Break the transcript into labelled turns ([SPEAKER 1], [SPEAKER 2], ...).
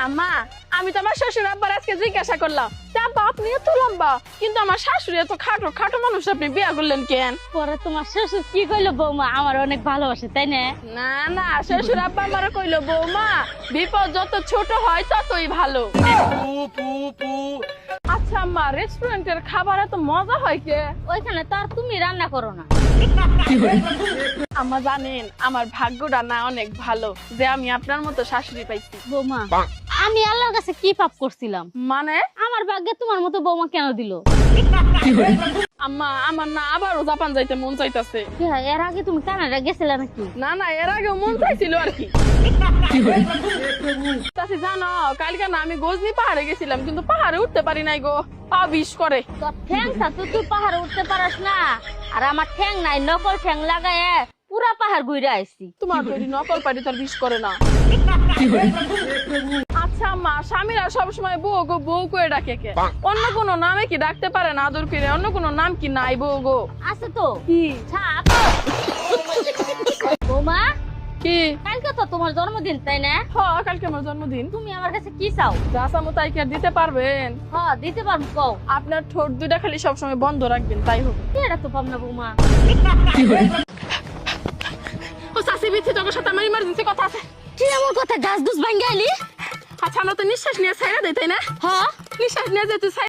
[SPEAKER 1] আম্মা আমি তো আমার শ্বশুর আব্বার আজকে জিজ্ঞাসা করলাম আব্বা আপনি এত লম্বা কিন্তু আমার শাশুড়ি এত খাটো খাটো মানুষ আপনি বিয়া করলেন কেন?
[SPEAKER 2] পরে তোমার শ্বশুর কি কইলো বৌমা আমার অনেক ভালোবাসে তাই না?
[SPEAKER 1] না না শ্বশুর আব্বা আমার কইলো বৌমা বিপদ যত ছোট হয় ততই ভালো। আচ্ছা আম্মা রেস্টুরেন্টের খাবার এত মজা হয় কে?
[SPEAKER 2] ওইখানে তো আর তুমি রান্না করো না।
[SPEAKER 1] আম্মা জানেন আমার ভাগ্যটা না অনেক ভালো যে আমি আপনার মতো শাশুড়ি পাইছি।
[SPEAKER 2] বৌমা আমি আল্লাহর কাছে কি পাপ করছিলাম
[SPEAKER 1] মানে
[SPEAKER 2] আমার ভাগ্যে তোমার মতো বৌমা কেন দিল?
[SPEAKER 1] আম্মা আমার না আবারও জাপান যাইতে মন চাইতাছে।
[SPEAKER 2] এর আগে তুমি কানাডা গেছিলে নাকি?
[SPEAKER 1] না না এর আগেও মন চাইছিল আর কি। চাচি জানো কালকে না আমি গজনি পাহাড়ে গেছিলাম কিন্তু পাহাড়ে উঠতে পারি নাই গো, পা বিষ করে।
[SPEAKER 2] তোর ঠ্যাং তো তুই পাহাড়ে উঠতে পারাস না আর আমার ঠ্যাং নাই নকল ঠ্যাং লাগায় পুরা পাহাড় ঘুরে আইছি।
[SPEAKER 1] তোমার তৈরি নকল পারি তার বিষ করে না। আচ্ছা মা স্বামীরা সবসময় বউ গো বউ করে ডাকে কে? অন্য কোনো নামে কি ডাকতে পারে না আদর করে? অন্য কোনো নাম কি নাই বউ গো?
[SPEAKER 2] আছে তো
[SPEAKER 1] কি
[SPEAKER 2] ছাপ। বৌমা
[SPEAKER 1] কি?
[SPEAKER 2] কালকে তো তোমার জন্মদিন তাই না?
[SPEAKER 1] হ্যাঁ কালকে আমার জন্মদিন।
[SPEAKER 2] তুমি আমার কাছে কি চাও?
[SPEAKER 1] যা চামো তাই কি আর দিতে পারবেন?
[SPEAKER 2] হ্যাঁ দিতে পারবো কও।
[SPEAKER 1] আপনার ঠোঁট দুইটা খালি সবসময় বন্ধ রাখবেন তাই হবে।
[SPEAKER 2] এটা তো পাবনা বৌমা।
[SPEAKER 1] ও চাচি বিথি তোর সাথে আমার ইমার্জেন্সি কথা আছে।
[SPEAKER 2] কি এমন কথা গাছ দুস ভাঙ্গাইলি?
[SPEAKER 1] আচ্ছা আমরা তো নিঃশ্বাস নিয়ে ছাইরা দেই তাই না?
[SPEAKER 2] হ্যাঁ
[SPEAKER 1] নিঃশ্বাস নিয়ে যেতে